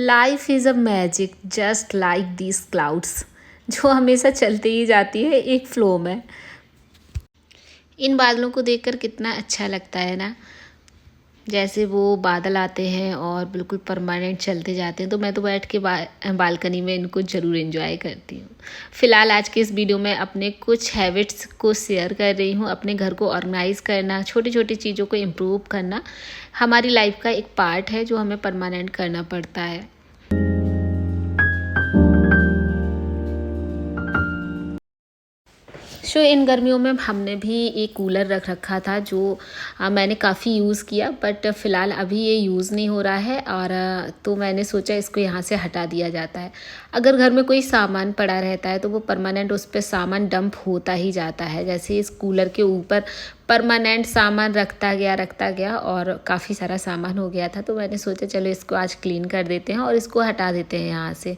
Life is a magic just like these clouds, जो हमेशा चलती ही जाती है एक फ्लो में। इन बादलों को देखकर कितना अच्छा लगता है ना। जैसे वो बादल आते हैं और बिल्कुल परमानेंट चलते जाते हैं, तो मैं तो बैठ के बालकनी में इनको ज़रूर एंजॉय करती हूँ। फ़िलहाल आज के इस वीडियो में अपने कुछ हैबिट्स को शेयर कर रही हूँ। अपने घर को ऑर्गेनाइज़ करना, छोटी छोटी चीज़ों को इम्प्रूव करना हमारी लाइफ का एक पार्ट है जो हमें परमानेंट करना पड़ता है। इन गर्मियों में हमने भी एक कूलर रख रखा था जो मैंने काफ़ी यूज़ किया, बट फ़िलहाल अभी ये यूज़ नहीं हो रहा है और तो मैंने सोचा इसको यहाँ से हटा दिया जाता है। अगर घर में कोई सामान पड़ा रहता है तो वो परमानेंट उस पर सामान डंप होता ही जाता है। जैसे इस कूलर के ऊपर परमानेंट सामान रखता गया और काफ़ी सारा सामान हो गया था, तो मैंने सोचा चलो इसको आज क्लीन कर देते हैं और इसको हटा देते हैं यहाँ से।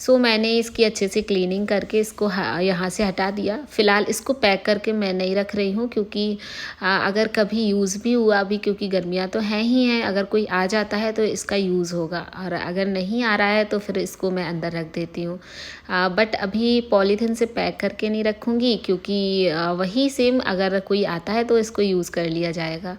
मैंने इसकी अच्छे से क्लीनिंग करके इसको यहाँ से हटा दिया। फ़िलहाल इसको पैक करके मैं नहीं रख रही हूँ, क्योंकि अगर कभी यूज़ भी हुआ भी, क्योंकि गर्मियाँ तो हैं ही हैं, अगर कोई आ जाता है तो इसका यूज़ होगा, और अगर नहीं आ रहा है तो फिर इसको मैं अंदर रख देती हूँ। बट अभी पॉलीथीन से पैक करके नहीं रखूँगी, क्योंकि वही सेम अगर कोई आता है तो इसको यूज़ कर लिया जाएगा।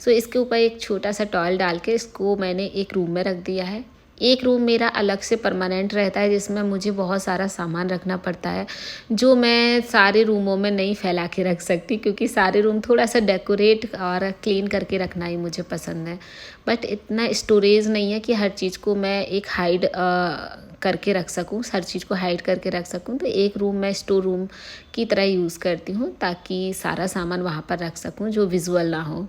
इसके ऊपर एक छोटा सा टॉवल डाल के इसको मैंने एक रूम में रख दिया है। एक रूम मेरा अलग से परमानेंट रहता है, जिसमें मुझे बहुत सारा सामान रखना पड़ता है, जो मैं सारे रूमों में नहीं फैला के रख सकती, क्योंकि सारे रूम थोड़ा सा डेकोरेट और क्लीन करके रखना ही मुझे पसंद है। बट इतना स्टोरेज नहीं है कि हर चीज़ को मैं एक हाइड करके रख सकूं, हर चीज़ को हाइड करके रख सकूं। तो एक रूम मैं स्टोर रूम की तरह यूज़ करती हूँ, ताकि सारा सामान वहाँ पर रख सकूँ जो विजुअल ना हो।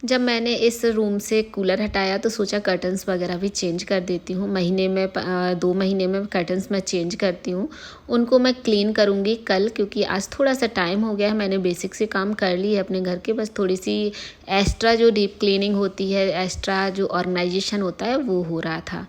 जब मैंने इस रूम से कूलर हटाया तो सोचा कर्टन्स वगैरह भी चेंज कर देती हूँ। महीने में 2 महीने में कर्टन्स मैं चेंज करती हूँ। उनको मैं क्लीन करूँगी कल, क्योंकि आज थोड़ा सा टाइम हो गया है। मैंने बेसिक से काम कर ली है अपने घर के, बस थोड़ी सी एक्स्ट्रा जो डीप क्लीनिंग होती है, एक्स्ट्रा जो ऑर्गेनाइजेशन होता है वो हो रहा था।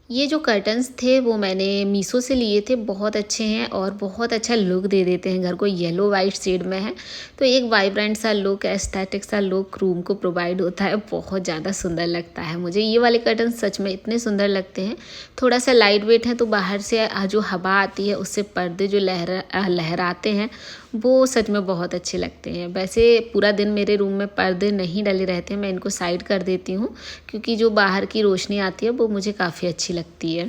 ये जो कर्टन्स थे वो मैंने मीशो से लिए थे, बहुत अच्छे हैं और बहुत अच्छा लुक दे देते हैं घर को। येलो वाइट शेड में है, तो एक वाइब्रेंट सा लुक, एस्थेटिक सा लुक रूम को प्रोवाइड होता है। बहुत ज़्यादा सुंदर लगता है मुझे ये वाले कर्टन्स, सच में इतने सुंदर लगते हैं। थोड़ा सा लाइट वेट है, तो बाहर से जो हवा आती है उससे पर्दे जो लहराते हैं वो सच में बहुत अच्छे लगते हैं। वैसे पूरा दिन मेरे रूम में पर्दे नहीं डले रहते हैं, मैं इनको साइड कर देती हूँ, क्योंकि जो बाहर की रोशनी आती है वो मुझे काफ़ी अच्छी लगती है।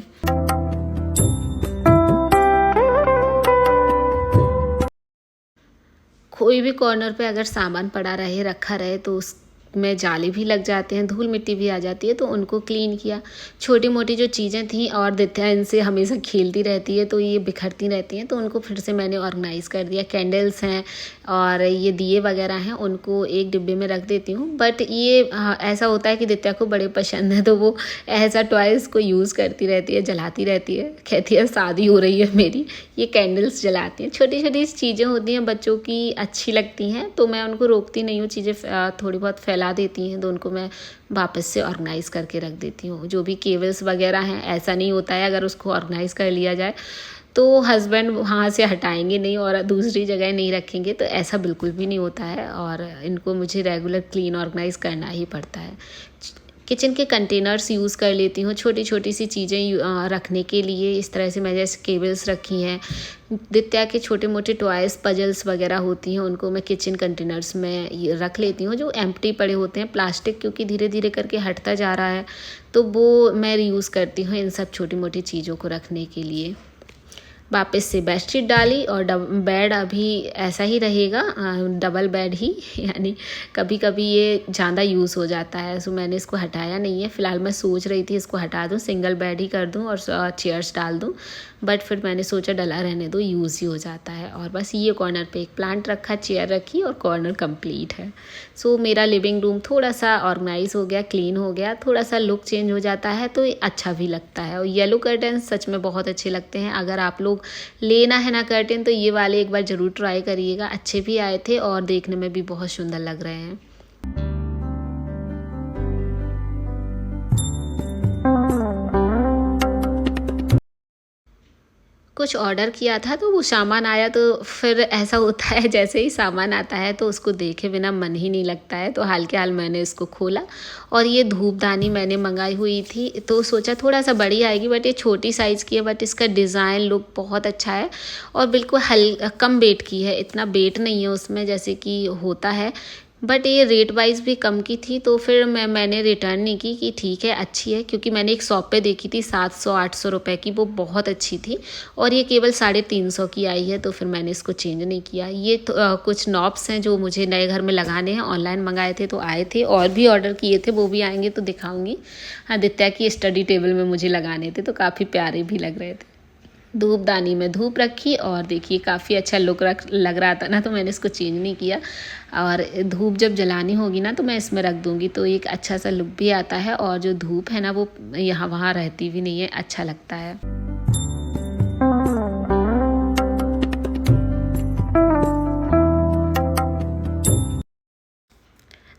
कोई भी कॉर्नर पे अगर सामान पड़ा रहे, रखा रहे, तो उसमें जाले भी लग जाते हैं, धूल मिट्टी भी आ जाती है, तो उनको क्लीन किया। छोटी मोटी जो चीज़ें थी, और दित्या इनसे हमेशा खेलती रहती है तो ये बिखरती रहती हैं, तो उनको फिर से मैंने ऑर्गेनाइज़ कर दिया। कैंडल्स हैं और ये दिए वगैरह हैं, उनको एक डिब्बे में रख देती हूँ। बट ये ऐसा होता है कि दित्या को बड़े पसंद है, तो वो ऐसा टॉयज़ को यूज़ करती रहती है, जलाती रहती है, कहती है शादी हो रही है मेरी। ये कैंडल्स जलाती हैं। छोटी छोटी चीज़ें होती हैं बच्चों की, अच्छी लगती हैं, तो मैं उनको रोकती नहीं हूँ। चीज़ें थोड़ी बहुत फैला देती हैं तो उनको मैं वापस से ऑर्गेनाइज़ करके रख देती हूँ। जो भी केबल्स वगैरह हैं, ऐसा नहीं होता है अगर उसको ऑर्गेनाइज़ कर लिया जाए तो हस्बैंड वहाँ से हटाएंगे नहीं और दूसरी जगह नहीं रखेंगे, तो ऐसा बिल्कुल भी नहीं होता है। और इनको मुझे रेगुलर क्लीन ऑर्गेनाइज़ करना ही पड़ता है। किचन के कंटेनर्स यूज़ कर लेती हूँ, छोटी छोटी सी चीज़ें रखने के लिए। इस तरह से मैं जैसे केबल्स रखी हैं, दित्या के छोटे मोटे टॉयज़, पजल्स वगैरह होती हैं, उनको मैं किचन कंटेनर्स में रख लेती हूँ, जो एम्प्टी पड़े होते हैं। प्लास्टिक क्योंकि धीरे धीरे करके हटता जा रहा है, तो वो मैं रीयूज़ करती हूँ इन सब छोटी मोटी चीज़ों को रखने के लिए। वापस से बेडशीट डाली और बेड अभी ऐसा ही रहेगा, डबल बेड ही, यानी कभी कभी ये ज़्यादा यूज़ हो जाता है, सो मैंने इसको हटाया नहीं है। फ़िलहाल मैं सोच रही थी इसको हटा दूँ, सिंगल बेड ही कर दूँ और चेयर्स डाल दूँ, बट फिर मैंने सोचा डला रहने दो, यूज़ ही हो जाता है। और बस ये कॉर्नर पे एक प्लांट रखा, चेयर रखी और कॉर्नर कंप्लीट है। मेरा लिविंग रूम थोड़ा सा ऑर्गेनाइज हो गया, क्लीन हो गया, थोड़ा सा लुक चेंज हो जाता है तो अच्छा भी लगता है। और येलो कर्टन सच में बहुत अच्छे लगते हैं। अगर आप लोग लेना है ना कर्टन, तो ये वाले एक बार ज़रूर ट्राई करिएगा। अच्छे भी आए थे और देखने में भी बहुत सुंदर लग रहे हैं। कुछ ऑर्डर किया था तो वो सामान आया, तो फिर ऐसा होता है जैसे ही सामान आता है तो उसको देखे बिना मन ही नहीं लगता है। तो हाल के हाल मैंने इसको खोला और ये धूपदानी मैंने मंगाई हुई थी, तो सोचा थोड़ा सा बड़ी आएगी, बट ये छोटी साइज़ की है। बट इसका डिज़ाइन लुक बहुत अच्छा है और बिल्कुल कम वेट की है, इतना वेट नहीं है उसमें जैसे कि होता है। बट ये रेट वाइज भी कम की थी, तो फिर मैंने रिटर्न नहीं की कि ठीक है अच्छी है, क्योंकि मैंने एक शॉप पे देखी थी 700-800 रुपये की, वो बहुत अच्छी थी और ये केवल 350 की आई है। तो फिर मैंने इसको चेंज नहीं किया। ये तो, कुछ नॉब्स हैं जो मुझे नए घर में लगाने हैं, ऑनलाइन मंगाए थे तो आए थे, और भी ऑर्डर किए थे, वो भी आएंगे तो दिखाऊंगी। आदित्य की स्टडी टेबल में मुझे लगाने थे, तो काफ़ी प्यारे भी लग रहे थे। धूपदानी में धूप रखी और देखिए काफ़ी अच्छा लुक लग रहा था ना, तो मैंने इसको चेंज नहीं किया। और धूप जब जलानी होगी ना तो मैं इसमें रख दूँगी, तो एक अच्छा सा लुक भी आता है और जो धूप है ना वो यहाँ वहाँ रहती भी नहीं है, अच्छा लगता है।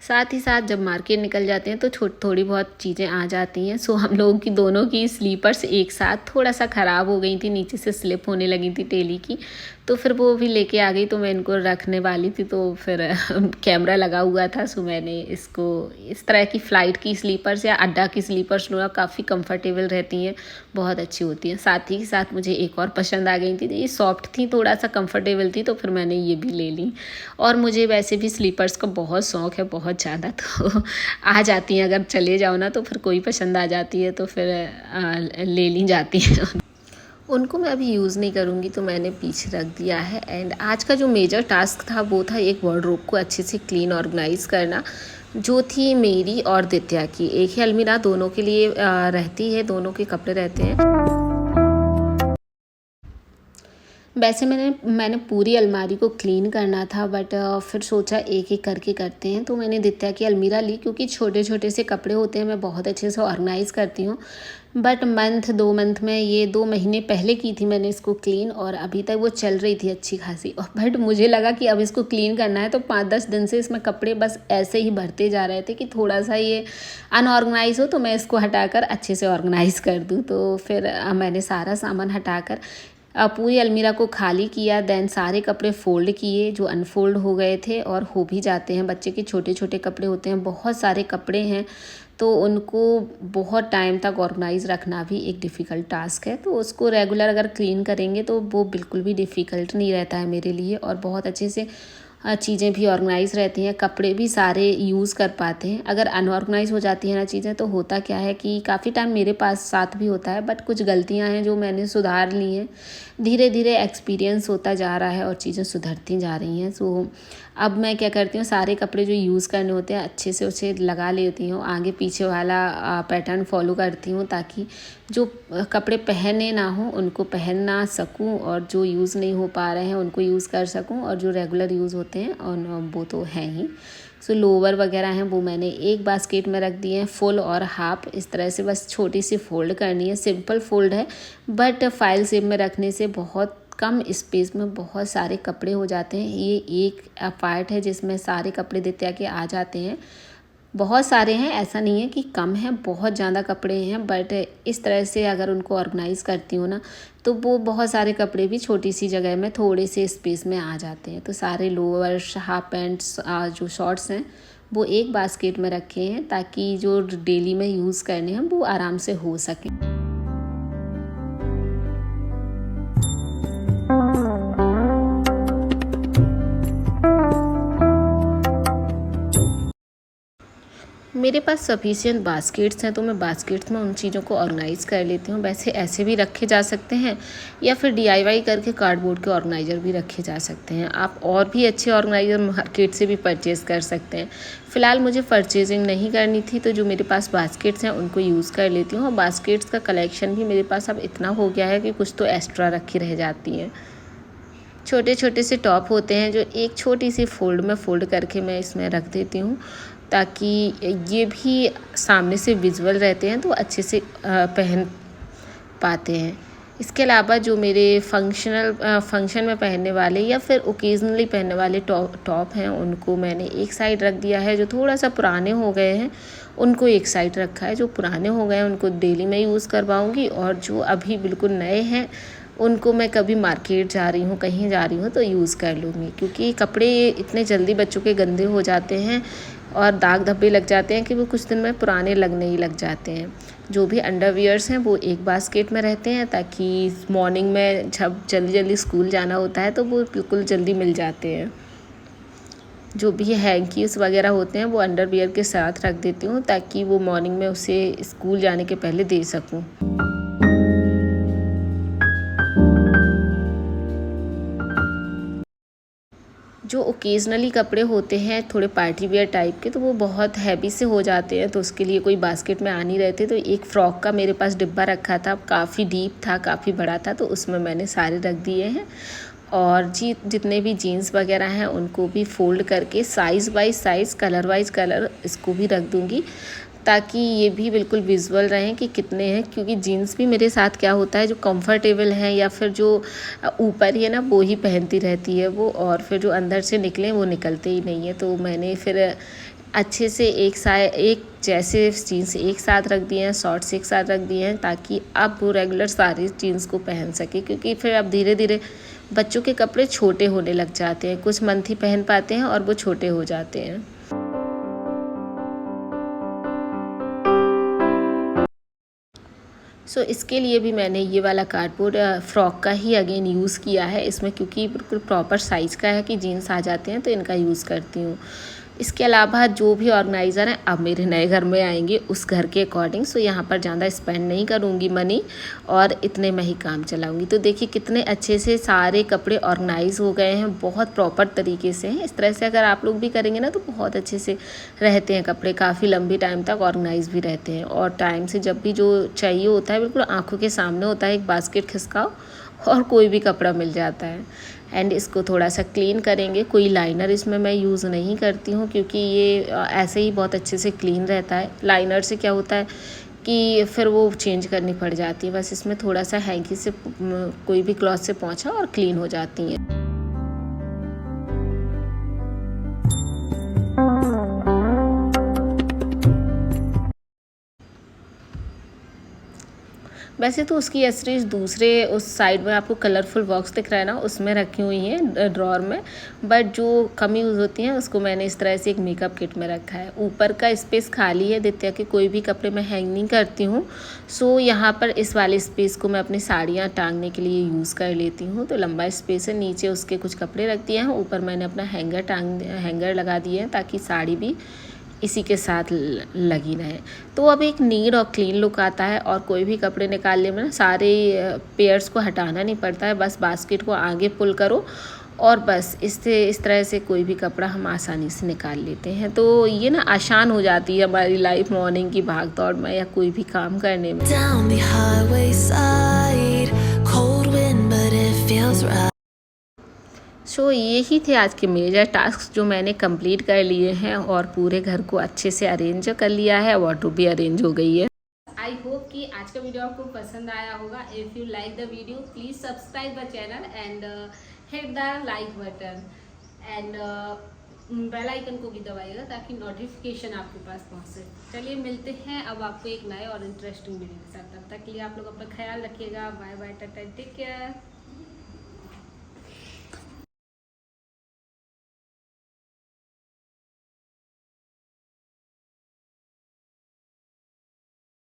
साथ ही साथ जब मार्केट निकल जाते हैं तो थोड़ी बहुत चीज़ें आ जाती हैं। सो हम लोगों की दोनों की स्लीपर्स एक साथ थोड़ा सा ख़राब हो गई थी, नीचे से स्लिप होने लगी थी टेली की, तो फिर वो भी लेके आ गई। तो मैं इनको रखने वाली थी, तो फिर कैमरा लगा हुआ था, सो मैंने इसको इस तरह की फ़्लाइट की स्लीपर्स या अड्डा की स्लीपर्स लो, काफ़ी कंफर्टेबल रहती हैं, बहुत अच्छी होती हैं। साथ ही साथ मुझे एक और पसंद आ गई थी, ये सॉफ्ट थी, थोड़ा सा कंफर्टेबल थी, तो फिर मैंने ये भी ले ली। और मुझे वैसे भी स्लीपर्स का बहुत शौक़ है, बहुत ज़्यादा, तो आ जाती हैं, अगर चले जाओ ना तो फिर कोई पसंद आ जाती है तो फिर ले ली जाती है। उनको मैं अभी यूज़ नहीं करूँगी, तो मैंने पीछे रख दिया है। एंड आज का जो मेजर टास्क था वो था एक वार्डरोब को अच्छे से क्लीन ऑर्गेनाइज़ करना, जो थी मेरी और दित्या की। एक ही अलमीरा दोनों के लिए रहती है, दोनों के कपड़े रहते हैं। वैसे मैंने पूरी अलमारी को क्लीन करना था, बट फिर सोचा एक एक करके करते हैं, तो मैंने दित्या की अलमीरा ली, क्योंकि छोटे छोटे से कपड़े होते हैं, मैं बहुत अच्छे से ऑर्गेनाइज़ करती हूँ। बट 2 मंथ में, ये 2 महीने पहले की थी मैंने इसको क्लीन, और अभी तक वो चल रही थी अच्छी खासी। और बट मुझे लगा कि अब इसको क्लीन करना है, तो 5-10 दिन से इसमें कपड़े बस ऐसे ही भरते जा रहे थे कि थोड़ा सा ये अनऑर्गेनाइज हो, तो मैं इसको हटाकर अच्छे से ऑर्गेनाइज़ कर दूँ। तो फिर मैंने सारा सामान हटाकर पूरी अलमीरा को खाली किया। देन सारे कपड़े फ़ोल्ड किए जो अनफोल्ड हो गए थे, और हो भी जाते हैं, बच्चे के छोटे छोटे कपड़े होते हैं, बहुत सारे कपड़े हैं, तो उनको बहुत टाइम तक ऑर्गेनाइज़ रखना भी एक डिफ़िकल्ट टास्क है। तो उसको रेगुलर अगर क्लीन करेंगे तो वो बिल्कुल भी डिफ़िकल्ट नहीं रहता है मेरे लिए, और बहुत अच्छे से चीज़ें भी ऑर्गेनाइज़ रहती हैं, कपड़े भी सारे यूज़ कर पाते हैं। अगर अनऑर्गेनाइज़ हो जाती हैं ना चीज़ें, तो होता क्या है कि काफ़ी टाइम मेरे पास साथ भी होता है, बट कुछ गलतियां हैं जो मैंने सुधार ली हैं। धीरे धीरे एक्सपीरियंस होता जा रहा है और चीज़ें सुधरती जा रही हैं। सो अब मैं क्या करती हूँ, सारे कपड़े जो यूज़ करने होते हैं अच्छे से उसे लगा लेती हूँ, आगे पीछे वाला पैटर्न फॉलो करती हूँ, ताकि जो कपड़े पहने ना हो उनको पहन ना सकूँ, और जो यूज़ नहीं हो पा रहे हैं उनको यूज़ कर सकूँ, और जो रेगुलर यूज़ होते हैं और वो तो हैं ही। सो लोवर वगैरह हैं वो मैंने एक बास्केट में रख दिए हैं, फुल और हाफ, इस तरह से बस छोटी सी फोल्ड करनी है, सिंपल फोल्ड है, बट फाइल शेप में रखने से बहुत कम स्पेस में बहुत सारे कपड़े हो जाते हैं। ये एक पार्ट है जिसमें सारे कपड़े दित्या के आ जाते हैं। बहुत सारे हैं, ऐसा नहीं है कि कम है, बहुत ज़्यादा कपड़े हैं, बट इस तरह से अगर उनको ऑर्गेनाइज़ करती हूँ ना, तो वो बहुत सारे कपड़े भी छोटी सी जगह में थोड़े से स्पेस में आ जाते हैं। तो सारे लोअर्स, हाफ पैंट्स, जो शॉर्ट्स हैं वो एक बास्केट में रखे हैं, ताकि जो डेली में यूज़ करने हैं वो आराम से हो सकें। मेरे पास सफिशिएंट बास्केट्स हैं, तो मैं बास्केट्स में उन चीज़ों को ऑर्गेनाइज़ कर लेती हूँ। वैसे ऐसे भी रखे जा सकते हैं, या फिर DIY करके कार्डबोर्ड के ऑर्गेनाइज़र भी रखे जा सकते हैं। आप और भी अच्छे ऑर्गेनाइज़र मार्केट से भी परचेज़ कर सकते हैं। फ़िलहाल मुझे परचेजिंग नहीं करनी थी, तो जो मेरे पास बास्केट्स हैं उनको यूज़ कर लेती हूँ। और बास्केट्स का कलेक्शन भी मेरे पास अब इतना हो गया है कि कुछ तो एक्स्ट्रा रखी रह जाती हैं। छोटे छोटे से टॉप होते हैं जो एक छोटी सी फोल्ड में फ़ोल्ड करके मैं इसमें रख देती हूँ, ताकि ये भी सामने से विजुअल रहते हैं, तो अच्छे से पहन पाते हैं। इसके अलावा जो मेरे फंक्शन में पहनने वाले या फिर ओकेजनली पहनने वाले टॉप हैं, उनको मैंने एक साइड रख दिया है। जो थोड़ा सा पुराने हो गए हैं उनको एक साइड रखा है, जो पुराने हो गए हैं उनको डेली में यूज़ करवाऊँगी, और जो अभी बिल्कुल नए हैं उनको मैं कभी मार्केट जा रही हूँ, कहीं जा रही हूँ तो यूज़ कर लूँगी, क्योंकि कपड़े इतने जल्दी बच्चों के गंदे हो जाते हैं और दाग धब्बे लग जाते हैं कि वो कुछ दिन में पुराने लगने ही लग जाते हैं। जो भी अंडरवियर्स हैं वो एक बास्केट में रहते हैं, ताकि मॉर्निंग में जब जल्दी जल्दी स्कूल जाना होता है तो वो बिल्कुल जल्दी मिल जाते हैं। जो भी हैंकीस वगैरह होते हैं वो अंडरवियर के साथ रख देती हूँ, ताकि वो मॉर्निंग में उसे स्कूल जाने के पहले दे सकूँ। जो ओकेजनली कपड़े होते हैं थोड़े पार्टी वियर टाइप के, तो वो बहुत हैवी से हो जाते हैं, तो उसके लिए कोई बास्केट में आ नहीं रहते। तो एक फ़्रॉक का मेरे पास डिब्बा रखा था, काफ़ी डीप था, काफ़ी बड़ा था, तो उसमें मैंने सारे रख दिए हैं। और जितने भी जीन्स वगैरह हैं उनको भी फ़ोल्ड करके size wise size, colour wise colour इसको भी रख दूँगी, ताकि ये भी बिल्कुल विजुअल रहें कि कितने हैं। क्योंकि जीन्स भी मेरे साथ क्या होता है, जो कंफर्टेबल हैं या फिर जो ऊपर ही है ना वो ही पहनती रहती है वो, और फिर जो अंदर से निकले वो निकलते ही नहीं है। तो मैंने फिर अच्छे से एक जैसे जीन्स एक साथ रख दिए हैं, शॉर्ट्स एक साथ रख दिए हैं, ताकि अब वो रेगुलर सारी जीन्स को पहन सके। क्योंकि फिर अब धीरे धीरे बच्चों के कपड़े छोटे होने लग जाते हैं, कुछ मंथ ही पहन पाते हैं और वो छोटे हो जाते हैं। इसके लिए भी मैंने ये वाला कार्डबोर्ड फ्रॉक का ही अगेन यूज़ किया है इसमें, क्योंकि बिल्कुल प्रॉपर साइज़ का है कि जीन्स आ जाते हैं, तो इनका यूज़ करती हूँ। इसके अलावा जो भी ऑर्गेनाइज़र हैं अब मेरे नए घर में आएंगे उस घर के अकॉर्डिंग, सो यहाँ पर ज़्यादा स्पेंड नहीं करूँगी मनी, और इतने में ही काम चलाऊँगी। तो देखिए कितने अच्छे से सारे कपड़े ऑर्गेनाइज़ हो गए हैं, बहुत प्रॉपर तरीके से हैं। इस तरह से अगर आप लोग भी करेंगे ना तो बहुत अच्छे से रहते हैं कपड़े, काफ़ी लंबी टाइम तक ऑर्गेनाइज़ भी रहते हैं। और टाइम से जब भी जो चाहिए होता है बिल्कुल आँखों के सामने होता है, एक बास्केट खिसकाओ और कोई भी कपड़ा मिल जाता है। एंड इसको थोड़ा सा क्लीन करेंगे, कोई लाइनर इसमें मैं यूज़ नहीं करती हूँ, क्योंकि ये ऐसे ही बहुत अच्छे से क्लीन रहता है। लाइनर से क्या होता है कि फिर वो चेंज करनी पड़ जाती है, बस इसमें थोड़ा सा हैंकी से कोई भी क्लॉथ से पोंछा और क्लीन हो जाती हैं। वैसे तो उसकी एसेसरीज दूसरे उस साइड में आपको कलरफुल बॉक्स दिख रहा है ना, उसमें रखी हुई हैं ड्रॉर में, बट जो कम यूज़ होती हैं उसको मैंने इस तरह से एक मेकअप किट में रखा है। ऊपर का स्पेस खाली है, दित्या के कोई भी कपड़े मैं हैंग नहीं करती हूँ, सो यहाँ पर इस वाले स्पेस को मैं अपनी साड़ियाँ टांगने के लिए यूज़ कर लेती हूँ। तो लंबा स्पेस है, नीचे उसके कुछ कपड़े रख दिए हैं, ऊपर मैंने अपना हैंगर लगा दिए हैं, ताकि साड़ी भी इसी के साथ लगी रहे। तो अब एक नीट और क्लीन लुक आता है, और कोई भी कपड़े निकालने में ना सारे पेयर्स को हटाना नहीं पड़ता है, बस बास्केट को आगे पुल करो और बस इस तरह से कोई भी कपड़ा हम आसानी से निकाल लेते हैं। तो ये ना आसान हो जाती है हमारी लाइफ मॉर्निंग की भाग दौड़ में या कोई भी काम करने में। यही थे आज के मेजर टास्क जो मैंने कंप्लीट कर लिए हैं, और पूरे घर को अच्छे से अरेंज कर लिया है, वार्डरोब भी अरेंज हो गई है। आई होप कि आज का वीडियो आपको पसंद आया होगा। If you like the video please subscribe the channel and hit the like button and bell icon को भी दबाइएगा, ताकि नोटिफिकेशन आपके पास पहुँचे। चलिए मिलते हैं अब आपको एक नए और इंटरेस्टिंग वीडियो के साथ। तब तक के लिए आप लोग अपना ख्याल रखिएगा। Bye bye, tata, take care.